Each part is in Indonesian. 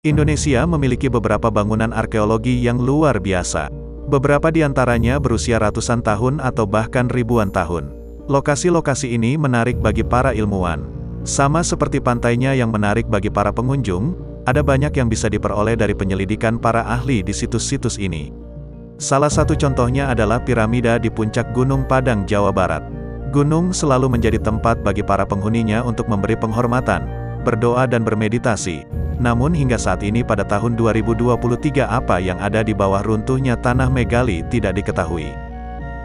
Indonesia memiliki beberapa bangunan arkeologi yang luar biasa. Beberapa di antaranya berusia ratusan tahun atau bahkan ribuan tahun. Lokasi-lokasi ini menarik bagi para ilmuwan. Sama seperti pantainya yang menarik bagi para pengunjung, ada banyak yang bisa diperoleh dari penyelidikan para ahli di situs-situs ini. Salah satu contohnya adalah piramida di puncak Gunung Padang, Jawa Barat. Gunung selalu menjadi tempat bagi para penghuninya untuk memberi penghormatan, berdoa dan bermeditasi. Namun hingga saat ini pada tahun 2023 apa yang ada di bawah runtuhnya tanah megali tidak diketahui.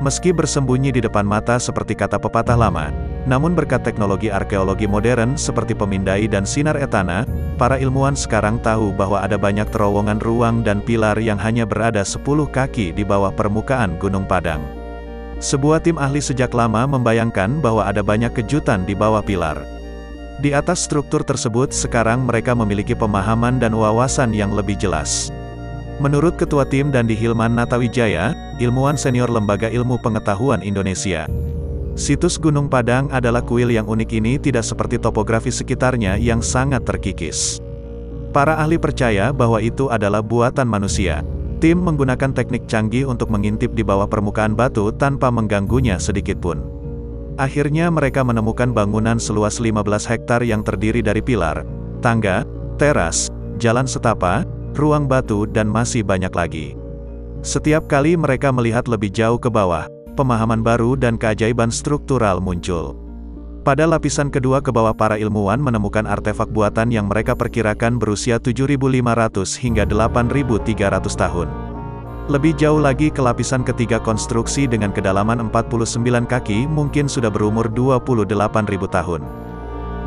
Meski bersembunyi di depan mata seperti kata pepatah lama, namun berkat teknologi arkeologi modern seperti pemindai dan sinar etana, para ilmuwan sekarang tahu bahwa ada banyak terowongan ruang dan pilar yang hanya berada 10 kaki di bawah permukaan Gunung Padang. Sebuah tim ahli sejak lama membayangkan bahwa ada banyak kejutan di bawah pilar. Di atas struktur tersebut sekarang mereka memiliki pemahaman dan wawasan yang lebih jelas. Menurut Ketua Tim Dandi Hilman Natawijaya, ilmuwan senior Lembaga Ilmu Pengetahuan Indonesia, situs Gunung Padang adalah kuil yang unik ini tidak seperti topografi sekitarnya yang sangat terkikis. Para ahli percaya bahwa itu adalah buatan manusia. Tim menggunakan teknik canggih untuk mengintip di bawah permukaan batu tanpa mengganggunya sedikitpun. Akhirnya mereka menemukan bangunan seluas 15 hektar yang terdiri dari pilar, tangga, teras, jalan setapak, ruang batu dan masih banyak lagi. Setiap kali mereka melihat lebih jauh ke bawah, pemahaman baru dan keajaiban struktural muncul. Pada lapisan kedua ke bawah para ilmuwan menemukan artefak buatan yang mereka perkirakan berusia 7.500 hingga 8.300 tahun. Lebih jauh lagi ke lapisan ketiga konstruksi dengan kedalaman 49 kaki mungkin sudah berumur 28.000 tahun.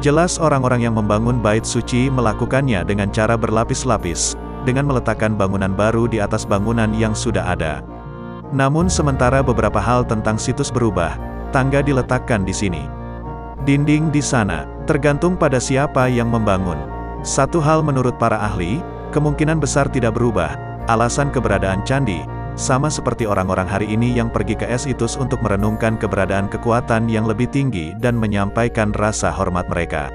Jelas orang-orang yang membangun bait suci melakukannya dengan cara berlapis-lapis, dengan meletakkan bangunan baru di atas bangunan yang sudah ada. Namun sementara beberapa hal tentang situs berubah, tangga diletakkan di sini. Dinding di sana, tergantung pada siapa yang membangun. Satu hal menurut para ahli, kemungkinan besar tidak berubah. Alasan keberadaan candi, sama seperti orang-orang hari ini yang pergi ke Esitus untuk merenungkan keberadaan kekuatan yang lebih tinggi dan menyampaikan rasa hormat mereka.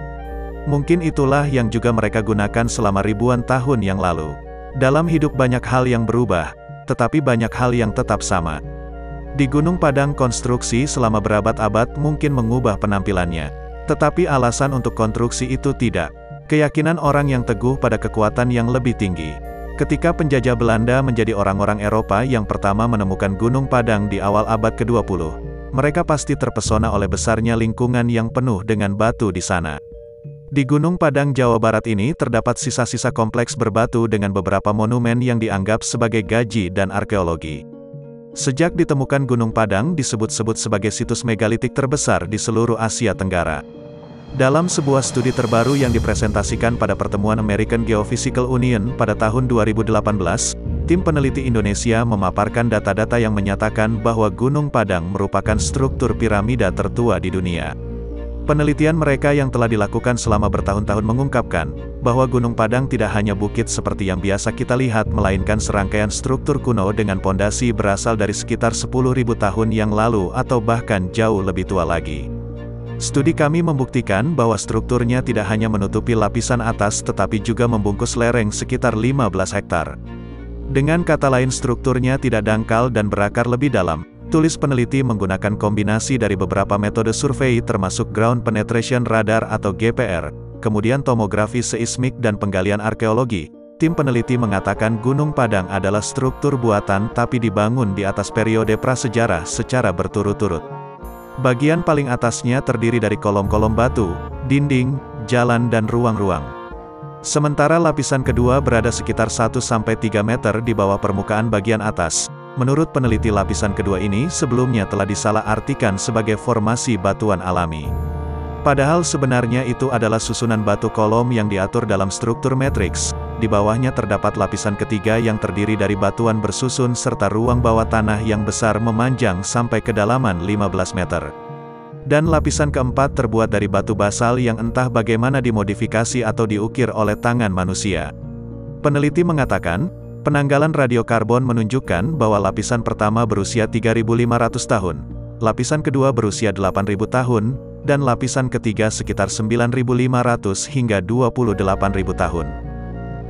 Mungkin itulah yang juga mereka gunakan selama ribuan tahun yang lalu. Dalam hidup banyak hal yang berubah, tetapi banyak hal yang tetap sama. Di Gunung Padang konstruksi selama berabad-abad mungkin mengubah penampilannya. Tetapi alasan untuk konstruksi itu tidak. Keyakinan orang yang teguh pada kekuatan yang lebih tinggi. Ketika penjajah Belanda menjadi orang-orang Eropa yang pertama menemukan Gunung Padang di awal abad ke-20, mereka pasti terpesona oleh besarnya lingkungan yang penuh dengan batu di sana. Di Gunung Padang, Jawa Barat ini terdapat sisa-sisa kompleks berbatu dengan beberapa monumen yang dianggap sebagai gaji dan arkeologi. Sejak ditemukan Gunung Padang disebut-sebut sebagai situs megalitik terbesar di seluruh Asia Tenggara. Dalam sebuah studi terbaru yang dipresentasikan pada pertemuan American Geophysical Union pada tahun 2018, tim peneliti Indonesia memaparkan data-data yang menyatakan bahwa Gunung Padang merupakan struktur piramida tertua di dunia. Penelitian mereka yang telah dilakukan selama bertahun-tahun mengungkapkan bahwa Gunung Padang tidak hanya bukit seperti yang biasa kita lihat, melainkan serangkaian struktur kuno dengan pondasi berasal dari sekitar 10.000 tahun yang lalu atau bahkan jauh lebih tua lagi. Studi kami membuktikan bahwa strukturnya tidak hanya menutupi lapisan atas tetapi juga membungkus lereng sekitar 15 hektar. Dengan kata lain, strukturnya tidak dangkal dan berakar lebih dalam. Tulis peneliti menggunakan kombinasi dari beberapa metode survei termasuk Ground Penetration Radar atau GPR, kemudian tomografi seismik dan penggalian arkeologi. Tim peneliti mengatakan Gunung Padang adalah struktur buatan tapi dibangun di atas periode prasejarah secara berturut-turut. Bagian paling atasnya terdiri dari kolom-kolom batu, dinding, jalan dan ruang-ruang. Sementara lapisan kedua berada sekitar 1-3 meter di bawah permukaan bagian atas. Menurut peneliti, lapisan kedua ini sebelumnya telah disalah-artikan sebagai formasi batuan alami. Padahal sebenarnya itu adalah susunan batu kolom yang diatur dalam struktur matriks. Di bawahnya terdapat lapisan ketiga yang terdiri dari batuan bersusun serta ruang bawah tanah yang besar memanjang sampai kedalaman 15 meter. Dan lapisan keempat terbuat dari batu basal yang entah bagaimana dimodifikasi atau diukir oleh tangan manusia. Peneliti mengatakan, penanggalan radiokarbon menunjukkan bahwa lapisan pertama berusia 3.500 tahun, lapisan kedua berusia 8.000 tahun, dan lapisan ketiga sekitar 9.500 hingga 28.000 tahun.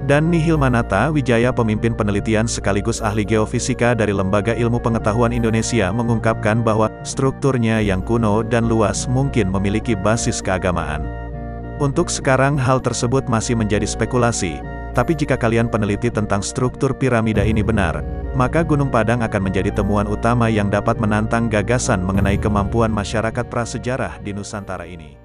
Dan Nihil Manata Wijaya, pemimpin penelitian sekaligus ahli geofisika dari Lembaga Ilmu Pengetahuan Indonesia, mengungkapkan bahwa strukturnya yang kuno dan luas mungkin memiliki basis keagamaan. Untuk sekarang hal tersebut masih menjadi spekulasi, tapi jika kalian peneliti tentang struktur piramida ini benar, maka Gunung Padang akan menjadi temuan utama yang dapat menantang gagasan mengenai kemampuan masyarakat prasejarah di Nusantara ini.